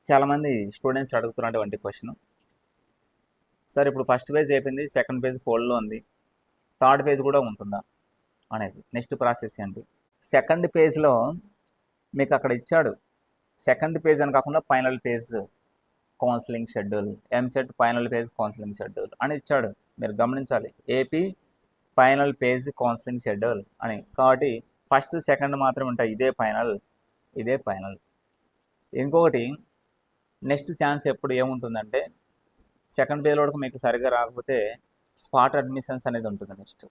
చాలామంది స్టూడెంట్స్ అడుగుతున్నటువంటి question, sir ఇప్పుడు ఫస్ట్ పేజ్ అయిపోయింది, సెకండ్ పేజ్ హోల్డ్లో ఉంది, థర్డ్ పేజ్ కూడా ఉంటుందా అనేది నెక్స్ట్ ప్రాసెస్ ఏంటి. సెకండ్ పేజ్లో మీకు అక్కడ ఇచ్చాడు, సెకండ్ పేజ్ అని కాకుండా final page counselling schedule, EAMCET final page counselling schedule అని ఇచ్చాడు. మీరు గమనించాలి, AP final page counselling schedule అని. కాబట్టి ఫస్ట్ సెకండ్ మాత్రం ఉంటాయి, ఇదే ఫైనల్. ఇంకొకటి నెక్స్ట్ ఛాన్స్ ఎప్పుడు ఏముంటుందంటే, సెకండ్ పేజ్ వరకు మీకు సరిగ్గా రాకపోతే స్పాట్ అడ్మిషన్స్ అనేది ఉంటుంది. నెక్స్ట్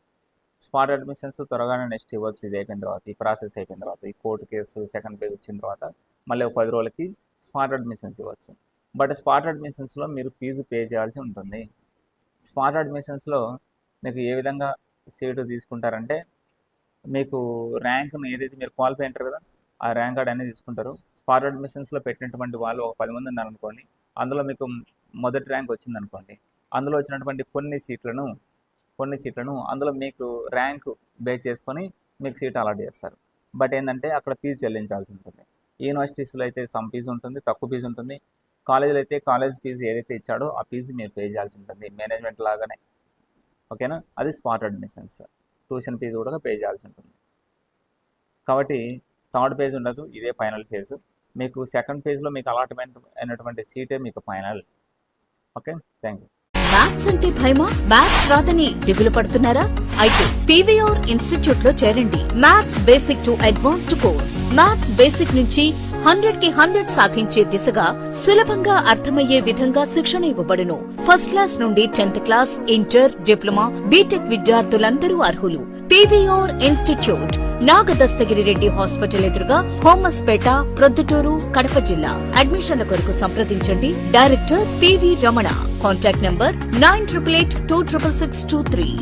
స్పాట్ అడ్మిషన్స్ త్వరగానే నెక్స్ట్ ఇవ్వచ్చు. ఇది అయిపోయిన తర్వాత, ఈ ప్రాసెస్ అయిపోయిన తర్వాత, ఈ కోర్టు కేసు సెకండ్ పేజ్ వచ్చిన తర్వాత మళ్ళీ ఒక 10 రోజులకి స్పాట్ అడ్మిషన్స్ ఇవ్వచ్చు. బట్ స్పాట్ అడ్మిషన్స్లో మీరు ఫీజు పే చేయాల్సి ఉంటుంది. స్పాట్ అడ్మిషన్స్లో మీకు ఏ విధంగా సీటు తీసుకుంటారంటే, మీకు ర్యాంక్ను ఏదైతే మీరు క్వాలిఫై అంటారు కదా, ఆ ర్యాంక్ కార్డ్ అనేది తీసుకుంటారు. స్పాట్ అడ్మిషన్స్లో పెట్టినటువంటి వాళ్ళు ఒక 10 మంది ఉన్నారనుకోండి, అందులో మీకు మొదటి ర్యాంక్ వచ్చిందనుకోండి, అందులో వచ్చినటువంటి కొన్ని సీట్లను అందులో మీకు ర్యాంకు బేస్ చేసుకొని మీకు సీట్ అలాట్ చేస్తారు. బట్ ఏంటంటే అక్కడ ఫీజు చెల్లించాల్సి ఉంటుంది. యూనివర్సిటీస్లో అయితే సమ్ ఫీజు ఉంటుంది, తక్కువ ఫీజు ఉంటుంది. కాలేజీలో అయితే కాలేజ్ ఫీజు ఏదైతే ఇచ్చాడో ఆ ఫీజు మీరు పే చేయాల్సి ఉంటుంది, మేనేజ్మెంట్ లాగానే. ఓకేనా, అది స్పాట్ అడ్మిషన్స్. ట్యూషన్ ఫీజు కూడా పే చేయాల్సి ఉంటుంది. కాబట్టి థర్డ్ పేజ్ ఉండదు, ఇదే ఫైనల్ పేజ్. మీకు సెకండ్ పేజ్లో మీకు అలాట్మెంట్ అయినటువంటి సీటే మీకు final. Okay, thank you. Maths అంటే భయమా? మ్యాథ్స్ రాదని దిగులు పడుతున్నారా? అయితే పీవీఆర్ ఇన్స్టిట్యూట్ లో చేరండి. Maths basic to advanced course. Maths basic నుంచి 100కి 100 సాధించే దిశగా సులభంగా అర్థమయ్యే విధంగా శిక్షణ ఇవ్వబడును. ఫస్ట్ క్లాస్ నుండి 10th class, inter, diploma, BTech విద్యార్థులందరూ అర్హులు. PVR institute, Nagadastagiri Reddy hospital ఎదురుగా, హోమస్పేట, ప్రొద్దుటూరు, కడప జిల్లా. అడ్మిషన్ల కొరకు సంప్రదించండి. Director PV Ramana. Contact number 9888266623.